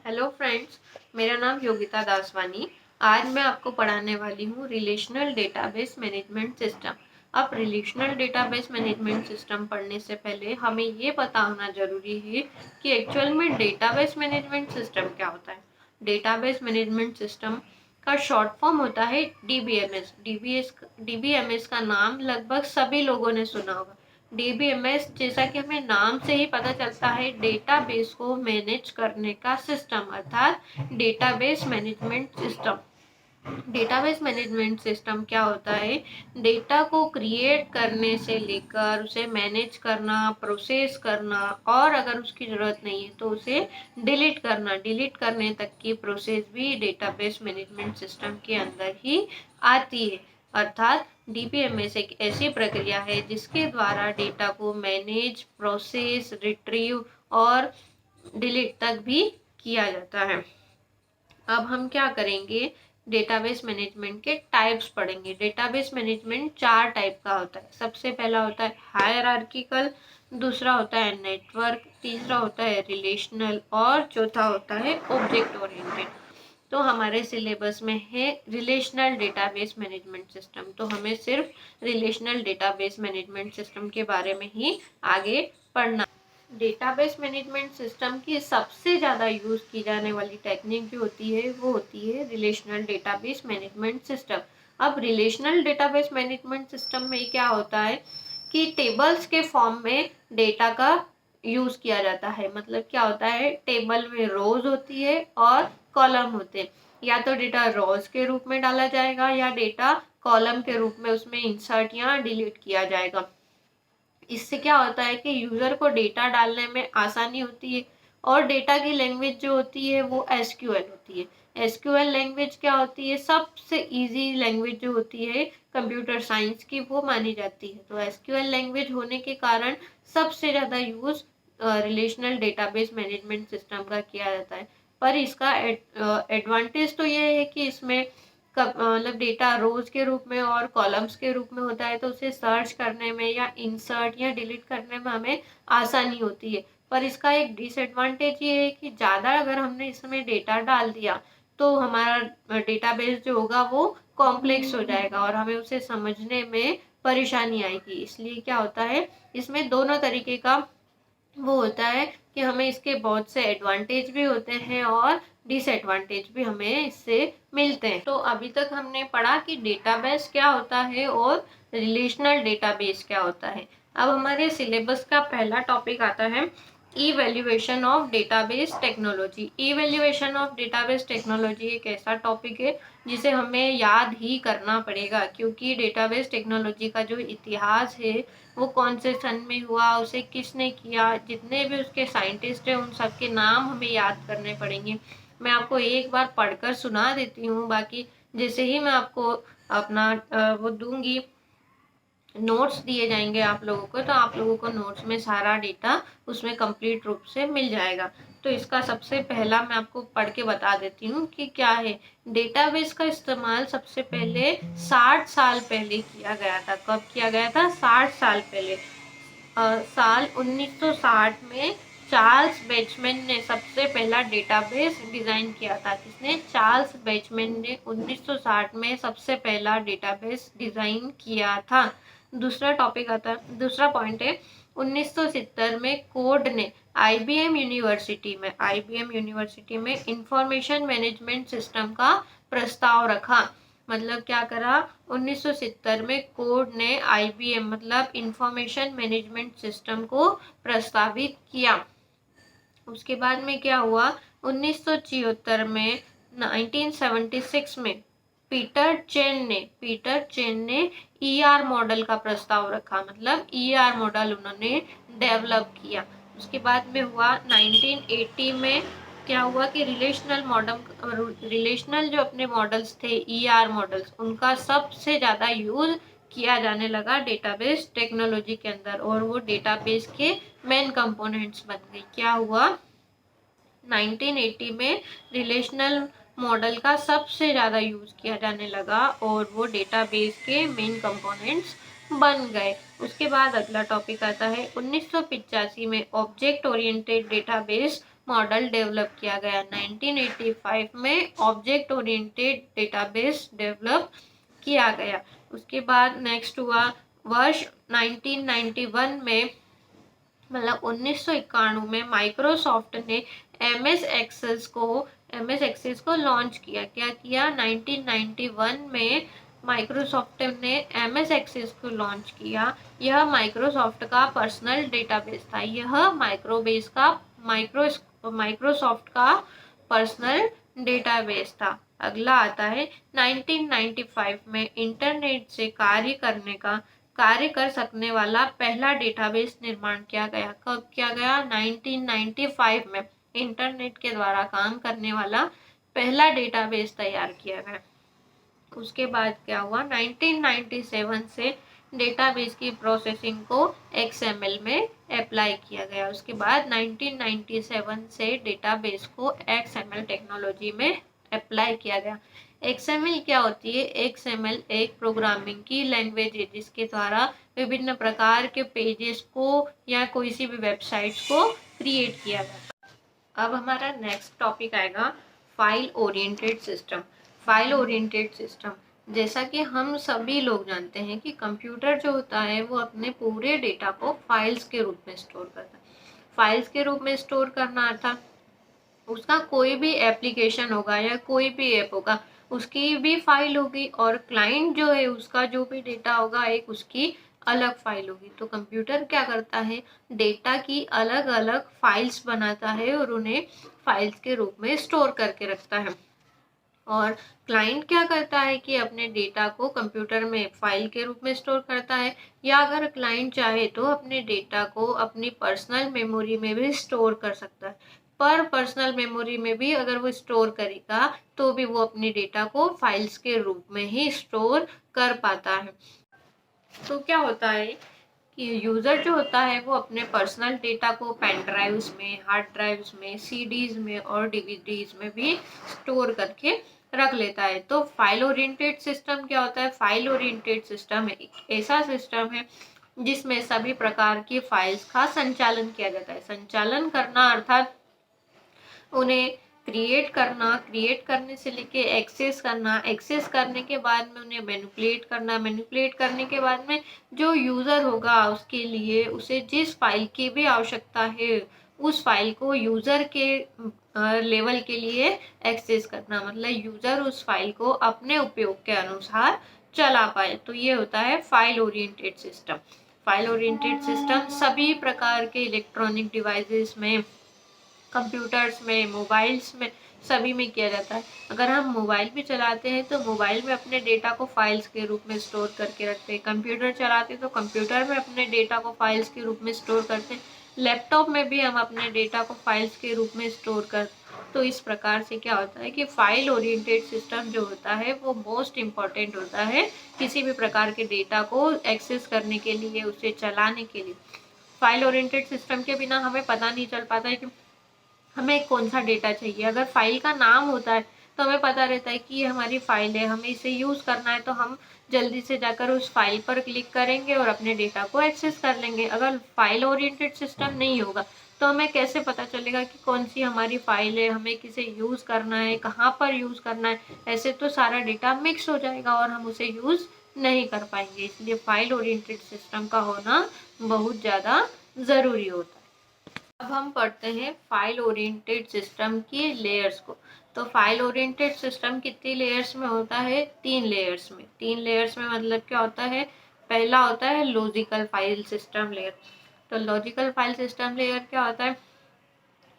Hello friends, मेरा नाम योगिता दासवानी। आज मैं आपको पढ़ाने वाली हूँ रिलेशनल डेटाबेस मैनेजमेंट सिस्टम। अब रिलेशनल डेटाबेस मैनेजमेंट सिस्टम पढ़ने से पहले हमें ये पता होना जरूरी है कि एक्चुअल में डेटाबेस मैनेजमेंट सिस्टम क्या होता है। डेटाबेस मैनेजमेंट सिस्टम का शॉर्ट फॉर्म होता है डीबीएमएस। डीबीएमएस का नाम लगभग सभी लोगों ने सुना होगा। डीबीएमएस, जैसा कि हमें नाम से ही पता चलता है, डेटाबेस को मैनेज करने का सिस्टम अर्थात database management system. Database management system क्या होता है? डेटा को क्रिएट करने से लेकर उसे मैनेज करना, प्रोसेस करना और अगर उसकी ज़रूरत नहीं है तो उसे डिलीट करने तक की प्रोसेस भी डेटाबेस मैनेजमेंट सिस्टम के अंदर ही आती है। अर्थात डीबीएमएस एक ऐसी प्रक्रिया है जिसके द्वारा डेटा को मैनेज, प्रोसेस, रिट्रीव और डिलीट तक भी किया जाता है। अब हम क्या करेंगे, डेटाबेस मैनेजमेंट के टाइप्स पढ़ेंगे। डेटाबेस मैनेजमेंट 4 टाइप का होता है। सबसे पहला होता है हायरार्किकल, दूसरा होता है नेटवर्क, तीसरा होता है रिलेशनल और चौथा होता है ऑब्जेक्ट ओरिएंटेड। तो हमारे सिलेबस में है रिलेशनल डेटाबेस मैनेजमेंट सिस्टम, तो हमें सिर्फ रिलेशनल डेटाबेस मैनेजमेंट सिस्टम के बारे में ही आगे पढ़ना। डेटाबेस मैनेजमेंट सिस्टम की सबसे ज़्यादा यूज़ की जाने वाली टेक्निक जो होती है वो होती है रिलेशनल डेटाबेस मैनेजमेंट सिस्टम। अब रिलेशनल डेटाबेस मैनेजमेंट सिस्टम में क्या होता है कि टेबल्स के फॉर्म में डेटा का यूज़ किया जाता है। मतलब क्या होता है, टेबल में रोज होती है और कॉलम होते हैं। या तो डेटा रोज के रूप में डाला जाएगा या डेटा कॉलम के रूप में उसमें इंसर्ट या डिलीट किया जाएगा। इससे क्या होता है कि यूजर को डेटा डालने में आसानी होती है और डेटा की लैंग्वेज जो होती है वो एसक्यूएल होती है। एसक्यूएल लैंग्वेज क्या होती है? सबसे इजी लैंग्वेज जो होती है कंप्यूटर साइंस की वो मानी जाती है। तो एसक्यूएल लैंग्वेज होने के कारण सबसे ज़्यादा use relational database management system का किया जाता है। पर इसका एडवांटेज तो ये है कि इसमें मतलब डेटा रोज के रूप में और कॉलम्स के रूप में होता है, तो उसे सर्च करने में या इंसर्ट या डिलीट करने में हमें आसानी होती है। पर इसका एक डिसएडवांटेज ये है कि ज़्यादा अगर हमने इसमें डेटा डाल दिया तो हमारा डेटाबेस जो होगा वो कॉम्प्लेक्स हो जाएगा और हमें उसे समझने में परेशानी आएगी। इसलिए क्या होता है, इसमें दोनों तरीके का वो होता है कि हमें इसके बहुत से एडवांटेज भी होते हैं और डिसएडवांटेज भी हमें इससे मिलते हैं। तो अभी तक हमने पढ़ा कि डेटाबेस क्या होता है और रिलेशनल डेटाबेस क्या होता है। अब हमारे सिलेबस का पहला टॉपिक आता है evaluation of database technology. Evaluation of database technology एक ऐसा टॉपिक है जिसे हमें याद ही करना पड़ेगा, क्योंकि डेटाबेस टेक्नोलॉजी का जो इतिहास है वो कौन से सन में हुआ, उसे किसने किया, जितने भी उसके साइंटिस्ट हैं उन सबके नाम हमें याद करने पड़ेंगे। मैं आपको एक बार पढ़कर सुना देती हूँ, बाकी जैसे ही मैं आपको अपना वो दूंगी, नोट्स दिए जाएंगे आप लोगों को, तो आप लोगों को नोट्स में सारा डेटा उसमें कंप्लीट रूप से मिल जाएगा। तो इसका सबसे पहला मैं आपको पढ़ के बता देती हूँ कि क्या है। डेटाबेस का इस्तेमाल सबसे पहले 60 साल पहले किया गया था। कब किया गया था? 60 साल पहले। साल 1960 में चार्ल्स बेचमैन ने सबसे पहला डेटाबेस डिजाइन किया था। किसने? चार्ल्स बेचमैन ने 1960 में सबसे पहला डेटाबेस डिजाइन किया था। दूसरा पॉइंट है 1970 में कोड ने आईबीएम यूनिवर्सिटी में इंफॉर्मेशन मैनेजमेंट सिस्टम का प्रस्ताव रखा। मतलब क्या करा? 1970 में कोड ने आईबीएम मतलब इंफॉर्मेशन मैनेजमेंट सिस्टम को प्रस्तावित किया। उसके बाद में क्या हुआ? 1976 में 1976 में पीटर चेन ने ईआर मॉडल का प्रस्ताव रखा। मतलब ईआर मॉडल उन्होंने डेवलप किया। उसके बाद में हुआ 1980 में क्या हुआ कि रिलेशनल जो अपने मॉडल्स थे, ईआर मॉडल्स, उनका सबसे ज़्यादा यूज किया जाने लगा डेटाबेस टेक्नोलॉजी के अंदर और वो डेटाबेस के मेन कंपोनेंट्स बन गई। क्या हुआ? 1980 में रिलेशनल मॉडल का सबसे ज़्यादा यूज किया जाने लगा और वो डेटाबेस के मेन कंपोनेंट्स बन गए। उसके बाद अगला टॉपिक आता है 1985 में object oriented database model develop किया गया। 1985 में ऑब्जेक्ट ओरिएंटेड डेटाबेस डेवलप किया गया। उसके बाद नेक्स्ट हुआ वर्ष 1991 में, मतलब 1991 में माइक्रोसॉफ्ट ने एम एस एक्सेस को लॉन्च किया। क्या किया? 1991 में माइक्रोसॉफ्ट ने एम एस एक्सेस को लॉन्च किया। यह माइक्रोसॉफ्ट का पर्सनल डेटाबेस था। यह माइक्रोसॉफ्ट का पर्सनल डेटाबेस था। अगला आता है 1995 में इंटरनेट से कार्य कर सकने वाला पहला डेटाबेस निर्माण किया गया। कब किया गया? 1995 में इंटरनेट के द्वारा काम करने वाला पहला डेटाबेस तैयार किया गया। उसके बाद क्या हुआ? 1997 से डेटाबेस की प्रोसेसिंग को XML में अप्लाई किया गया। उसके बाद 1997 से डेटाबेस को XML टेक्नोलॉजी में अप्लाई किया गया। XML क्या होती है? XML एक प्रोग्रामिंग की लैंग्वेज है जिसके द्वारा विभिन्न प्रकार के पेजेस को या कोई सी भी वेबसाइट्स को क्रिएट किया जाता है। अब हमारा नेक्स्ट टॉपिक आएगा file oriented system. File oriented system, जैसा कि हम सभी लोग जानते हैं कि कंप्यूटर जो होता है वो अपने पूरे डेटा को फाइल्स के रूप में स्टोर करता है। फाइल्स के रूप में स्टोर करना अर्थात उसका कोई भी एप्लीकेशन होगा या कोई भी ऐप होगा उसकी भी फाइल होगी, और क्लाइंट जो है उसका जो भी डेटा होगा एक उसकी अलग फाइल होगी। तो कंप्यूटर क्या करता है? डेटा की अलग अलग फाइल्स बनाता है और उन्हें फाइल्स के रूप में स्टोर करके रखता है। और क्लाइंट क्या करता है कि अपने डेटा को कंप्यूटर में फाइल के रूप में स्टोर करता है, या अगर क्लाइंट चाहे तो अपने डेटा को अपनी पर्सनल मेमोरी में भी स्टोर कर सकता है। पर पर्सनल मेमोरी में भी अगर वो स्टोर करेगा तो भी वो अपने डेटा को फाइल्स के रूप में ही स्टोर कर पाता है। तो क्या होता है कि यूज़र जो होता है वो अपने पर्सनल डेटा को पेन ड्राइव्स में, हार्ड ड्राइव्स में, सीडीज में और डीवीडीज में भी स्टोर करके रख लेता है। तो फाइल ओरिएंटेड सिस्टम क्या होता है? फाइल ओरिएंटेड सिस्टम एक ऐसा सिस्टम है जिसमें सभी प्रकार की फाइल्स का संचालन किया जाता है। संचालन करना अर्थात उन्हें क्रिएट करने से लेके एक्सेस करने के बाद में उन्हें मैनिपुलेट करने के बाद में जो यूज़र होगा उसके लिए उसे जिस फाइल की भी आवश्यकता है उस फाइल को यूज़र के लेवल के लिए एक्सेस करना, मतलब यूज़र उस फाइल को अपने उपयोग के अनुसार चला पाए। तो ये होता है file oriented system. File oriented system सभी प्रकार के इलेक्ट्रॉनिक डिवाइसेस में, कंप्यूटर्स में, मोबाइल्स में, सभी में किया जाता है। अगर हम मोबाइल भी चलाते हैं तो मोबाइल में अपने डेटा को फाइल्स के रूप में स्टोर करके रखते हैं। कंप्यूटर चलाते हैं तो कंप्यूटर में अपने डेटा को फाइल्स के रूप में स्टोर करते हैं। लैपटॉप में भी हम अपने डेटा को फाइल्स के रूप में स्टोर करते हैं। तो इस प्रकार से क्या होता है कि फाइल ओरिएंटेड सिस्टम जो होता है वो मोस्ट इम्पॉर्टेंट होता है किसी भी प्रकार के डेटा को एक्सेस करने के लिए, उसे चलाने के लिए। फाइल ओरिएंटेड सिस्टम के बिना हमें पता नहीं चल पाता है कि हमें कौन सा डेटा चाहिए। अगर फाइल का नाम होता है तो हमें पता रहता है कि ये हमारी फाइल है, हमें इसे यूज़ करना है, तो हम जल्दी से जाकर उस फाइल पर क्लिक करेंगे और अपने डेटा को एक्सेस कर लेंगे। अगर फाइल ओरिएंटेड सिस्टम नहीं होगा तो हमें कैसे पता चलेगा कि कौन सी हमारी फाइल है, हमें किसे यूज़ करना है, कहाँ पर यूज़ करना है। ऐसे तो सारा डेटा मिक्स हो जाएगा और हम उसे यूज़ नहीं कर पाएंगे। इसलिए फाइल ओरिएंटेड सिस्टम का होना बहुत ज़्यादा ज़रूरी होता है। अब हम पढ़ते हैं फाइल ओरिएंटेड सिस्टम की लेयर्स को। तो फाइल ओरिएंटेड सिस्टम कितनी लेयर्स में होता है? 3 लेयर्स में। 3 लेयर्स में मतलब क्या होता है? पहला होता है लॉजिकल फाइल सिस्टम लेयर। तो लॉजिकल फाइल सिस्टम लेयर क्या होता है?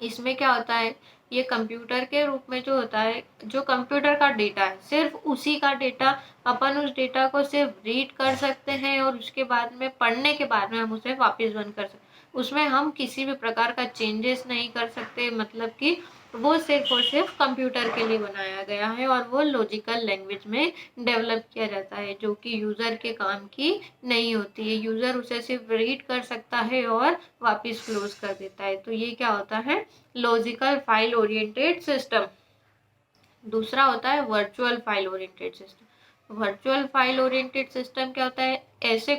इसमें क्या होता है, ये कंप्यूटर के रूप में जो होता है, जो कंप्यूटर का डेटा है सिर्फ उसी का डेटा, अपन उस डेटा को सिर्फ रीड कर सकते हैं और उसके बाद में पढ़ने के बाद में हम उसे वापस बंद कर सकते हैं। उसमें हम किसी भी प्रकार का चेंजेस नहीं कर सकते, मतलब कि वो सिर्फ और सिर्फ कंप्यूटर के लिए बनाया गया है और वो लॉजिकल लैंग्वेज में डेवलप किया जाता है जो कि यूज़र के काम की नहीं होती है। यूज़र उसे सिर्फ रीड कर सकता है और वापस क्लोज कर देता है। तो ये क्या होता है? Logical file oriented system. दूसरा होता है virtual file oriented system. Virtual file oriented system क्या होता है? ऐसे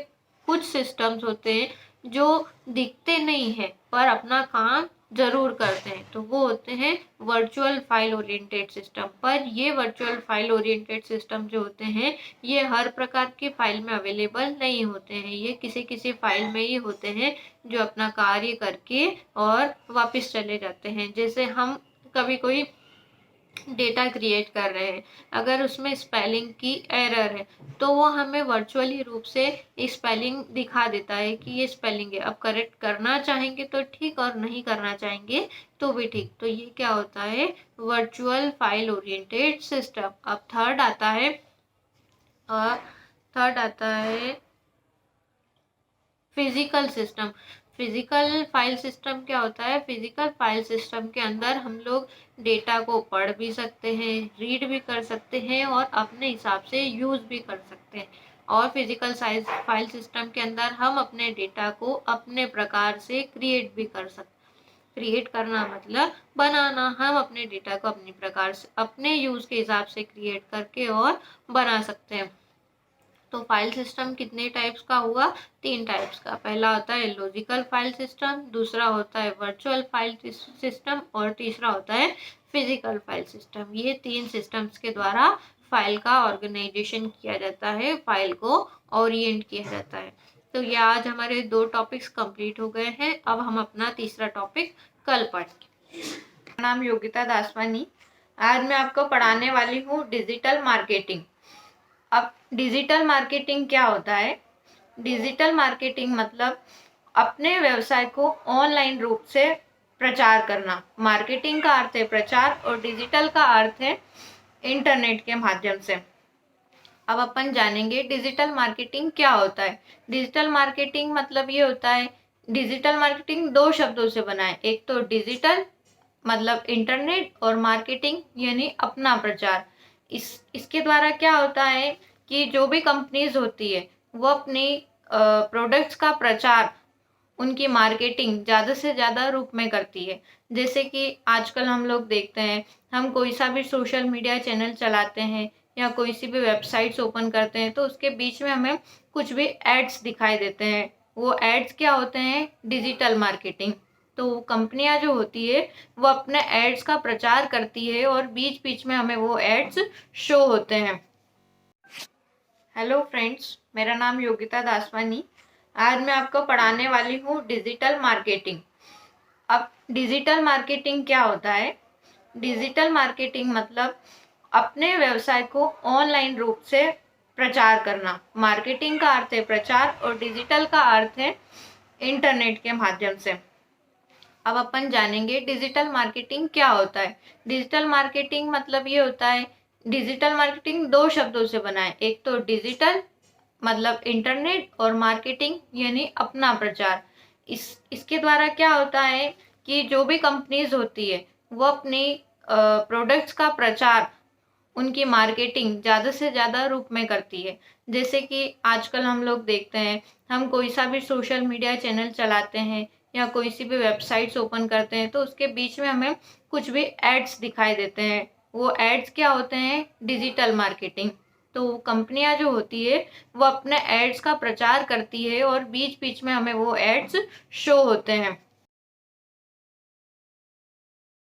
कुछ सिस्टम्स होते हैं जो दिखते नहीं है पर अपना काम ज़रूर करते हैं, तो वो होते हैं वर्चुअल फाइल ओरिएंटेड सिस्टम। पर ये वर्चुअल फाइल ओरिएंटेड सिस्टम जो होते हैं, ये हर प्रकार की फाइल में अवेलेबल नहीं होते हैं। ये किसी किसी फाइल में ही होते हैं जो अपना कार्य करके और वापस चले जाते हैं। जैसे हम कभी कोई डेटा क्रिएट कर रहे हैं, अगर उसमें स्पेलिंग की एरर है तो वो हमें वर्चुअली रूप से स्पेलिंग दिखा देता है कि ये स्पेलिंग है। अब करेक्ट करना चाहेंगे तो ठीक, और नहीं करना चाहेंगे तो भी ठीक। तो ये क्या होता है, वर्चुअल फाइल ओरिएंटेड सिस्टम। अब थर्ड आता है physical system. Physical file system क्या होता है, फिजिकल फाइल सिस्टम के अंदर हम लोग डेटा को पढ़ भी सकते हैं, रीड भी कर सकते हैं और अपने हिसाब से यूज़ भी कर सकते हैं। और फिजिकल साइज फाइल सिस्टम के अंदर हम अपने डेटा को अपने प्रकार से क्रिएट भी कर सकते हैं। क्रिएट करना मतलब बनाना। हम अपने डेटा को अपने प्रकार से, अपने यूज़ के हिसाब से क्रिएट करके और बना सकते हैं। तो फाइल सिस्टम कितने टाइप्स का हुआ, 3 टाइप्स का। पहला होता है लॉजिकल फाइल सिस्टम, दूसरा होता है वर्चुअल फाइल सिस्टम और तीसरा होता है फिजिकल फाइल सिस्टम। ये 3 सिस्टम्स के द्वारा फाइल का ऑर्गेनाइजेशन किया जाता है, फाइल को ओरिएंट किया जाता है। तो ये आज हमारे 2 टॉपिक्स कंप्लीट हो गए हैं। अब हम अपना तीसरा टॉपिक कल पढ़ेंगे। मेरा नाम योगिता दासवानी। आज मैं आपको पढ़ाने वाली हूँ डिजिटल मार्केटिंग। अब डिजिटल मार्केटिंग क्या होता है, डिजिटल मार्केटिंग मतलब अपने व्यवसाय को ऑनलाइन रूप से प्रचार करना। मार्केटिंग का अर्थ है प्रचार और डिजिटल का अर्थ है इंटरनेट के माध्यम से। अब अपन जानेंगे डिजिटल मार्केटिंग क्या होता है। डिजिटल मार्केटिंग मतलब ये होता है, डिजिटल मार्केटिंग 2 शब्दों से बना है। एक तो डिजिटल मतलब इंटरनेट और मार्केटिंग यानी अपना प्रचार। इसके द्वारा क्या होता है कि जो भी कंपनीज होती है वो अपनी प्रोडक्ट्स का प्रचार, उनकी मार्केटिंग ज़्यादा से ज़्यादा रूप में करती है। जैसे कि आजकल हम लोग देखते हैं, हम कोई सा भी सोशल मीडिया चैनल चलाते हैं या कोई सी भी वेबसाइट्स ओपन करते हैं तो उसके बीच में हमें कुछ भी एड्स दिखाई देते हैं। वो एड्स क्या होते हैं, डिजिटल मार्केटिंग। तो कंपनियां जो होती है वो अपने एड्स का प्रचार करती है और बीच बीच में हमें वो एड्स शो होते हैं। हेलो फ्रेंड्स, मेरा नाम योगिता दासवानी। आज मैं आपको पढ़ाने वाली हूँ डिजिटल मार्केटिंग। अब डिजिटल मार्केटिंग क्या होता है, डिजिटल मार्केटिंग मतलब अपने व्यवसाय को ऑनलाइन रूप से प्रचार करना। मार्केटिंग का अर्थ है प्रचार और डिजिटल का अर्थ है इंटरनेट के माध्यम से। अब अपन जानेंगे डिजिटल मार्केटिंग क्या होता है। डिजिटल मार्केटिंग मतलब ये होता है, डिजिटल मार्केटिंग 2 शब्दों से बना है। एक तो डिजिटल मतलब इंटरनेट और मार्केटिंग यानी अपना प्रचार। इसके द्वारा क्या होता है कि जो भी कंपनीज होती है वो अपनी प्रोडक्ट्स का प्रचार, उनकी मार्केटिंग ज़्यादा से ज़्यादा रूप में करती है। जैसे कि आजकल हम लोग देखते हैं, हम कोई सा भी सोशल मीडिया चैनल चलाते हैं या कोई सी भी वेबसाइट्स ओपन करते हैं तो उसके बीच में हमें कुछ भी एड्स दिखाई देते हैं। वो एड्स क्या होते हैं, डिजिटल मार्केटिंग। तो कंपनियां जो होती है वो अपने एड्स का प्रचार करती है और बीच बीच में हमें वो एड्स शो होते हैं।